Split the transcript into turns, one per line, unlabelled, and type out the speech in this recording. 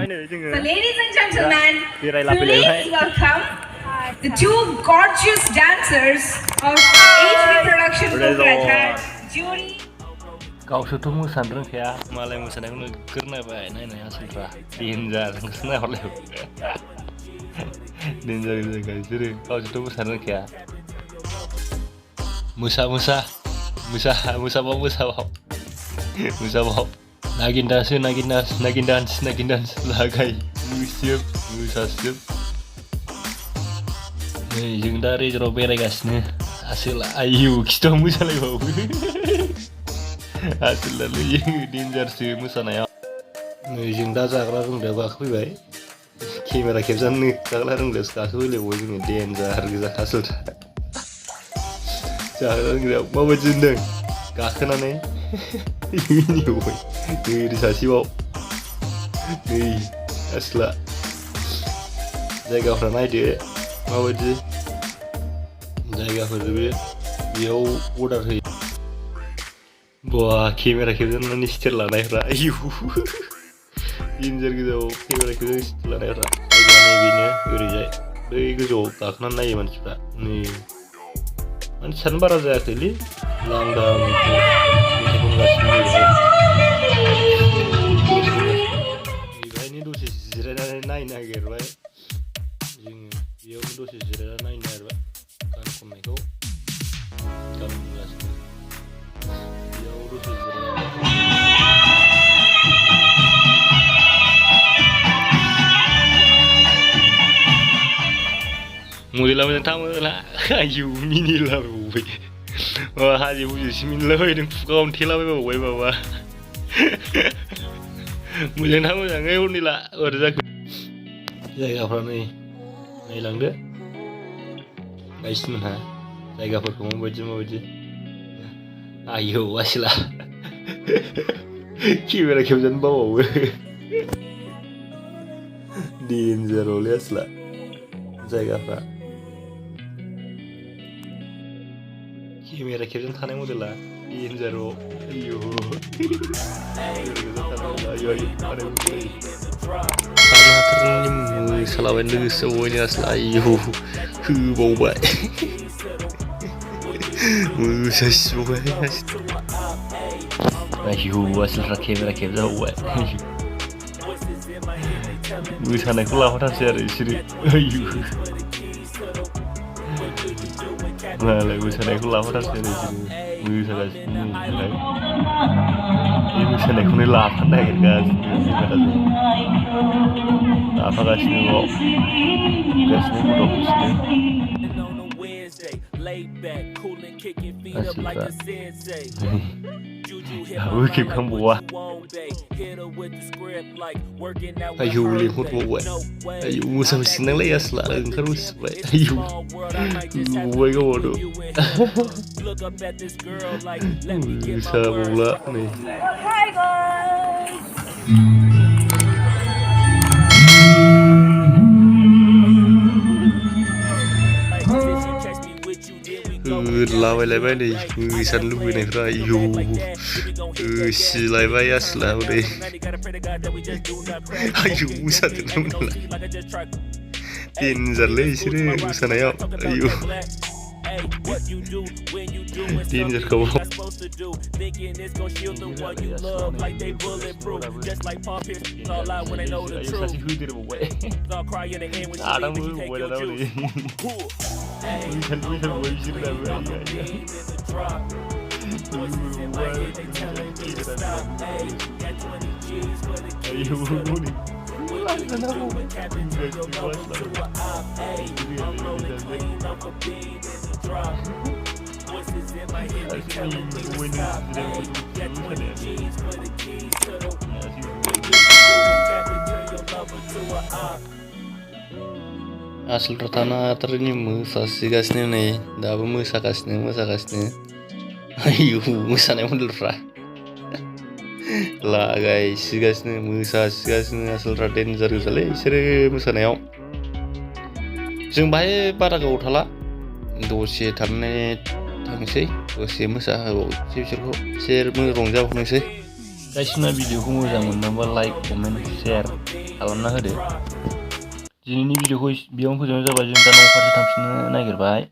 So ladies and gentlemen, please welcome the two gorgeous dancers of HB Production Rejor, Judy.
गावसोरथ' मोसानो रोंखाया मालाय मोसानायखौनो गोरनायबाय नायनाय आसोलफ्रा देन्जार नोंसोर नायहरलाय देन्जार जायगा बिसोरो गावसोरथ' मोसानो रोंखाया मोसाबाव नागिन दान्स लागाय मोसाजोब नै जों दा रेजराव बेरायगासिनो आसोला आयौ खिथाव मोसालायबावो आसोलालै डेन्जारसो मोसानायाव नै जों दा जाग्रा रोंग्रायाव गाखोफैबाय केमेरा खेबजानो जाग्रा रोंग्रायावसो गाखोफैलायबावबाय जोङो डेन्जार गोजा आसोला जाग्रा रोंग्रायाव माबायदि मोनदों गाखोनानै मिनिबावबाय नै सासेबाव नै आसोला जायगाफ्रा नायदो माबायदि जायगाफोर बेयाव अर्डार होयो बा केमेरा खेबजानानै स्टिल लानायफ्रा आयौ डेन्जार गोजाव केमेरा खेबजानानै स्टिल लानायफ्रा जायगाया बेनो ओरैजाय बै गोजौआव गाखोनानै नायो मानसिफ्रा नै मानसियानो बारा जायाखैलै लांदां मेथाइ खनगासिनो बेहायनो दसे जिरायनानै नायनो नागिरबाय जोङो बेयावनो दसे जिरायनानै नायनो नागिरबाय गान खननायखौ गान खनगासिनो बेयाव दसे जिरायनानै मोलामोन थामोला आयौ मिनिलाबायबावबाय माबा हाजो हुजोसो मिनिलाबायदों खुगायावनो थेलाबायबावबाय माबा मोजांना मोजाङै हरनिला ओरै जाखो जायगाफ्रा नै नायलांदो गाइसमोनहा जायगाफोरखौ माबायदि आयौ आसोला केमेरा खेबजानो बावबावो डेन्जारावलै आसोला जायगाफ्रा केमेरा खेबजानो थानाय मडेला डेन्जाराव आयौ मोसालाबायनो गोसोआवनो आसोला आयौ होबावबाय मोसासिबावबाय आयौ आसोलफ्रा केमेरा खेबजाबावबाय मोसानायखौ लाफाथारसै आरो बिसोरो आयौ मालाय मोसानायखौ लाफाथारसै आरो बिसोरो मोसागासिनो बे मोसानायखौनो लाफानो नागिरगासिनो लाफागासिनो दाबो खेबखांबावा आयौ लेंहरबावबाय आयौ मोसाफैसिगोनदांलै आसोला ओंखारबोसिगोनलाय आयौ होबावबाय गावहाथ' मोसाबावला नै लाबायलायबाय नै मोसानो लुबैनायफ्रा आयौ सिलायबाय आसोला हरै आयौ मोसादोंना मोनला डेन्जारलै बिसोरो मोसानायाव आयौ डेन्जारखौ सासे होदेरबावबाय आदामबो होबावबाय दाना हरै मोसाबावबाय बिसोर आसोलफ्रा थाना हाथारैनि मोसासिगासिनो नै दाबो मोसागासिनो आयौ मोसानाय मडेलफ्रा लागायसिगासिनो मोसासिगासिनो आसोलफ्रा डेन्जार गोजालै बिसोरो मोसानायाव जों बाहाय बारा गोबाव थाला दसे थानानै थांसै दसे मोसाहोबावसै बिसोरखौ एसे रंजाबावनोसै गाइसना भिडिअखौ मोजां मोनदोंबा लाइक कमेन्ट शेयार खालामना होदो। दिनैनि भिडिअखौ बेयावनो फोजोबनाय जाबाय। जों दा न' फारसे थांफिननो नागिरबाय।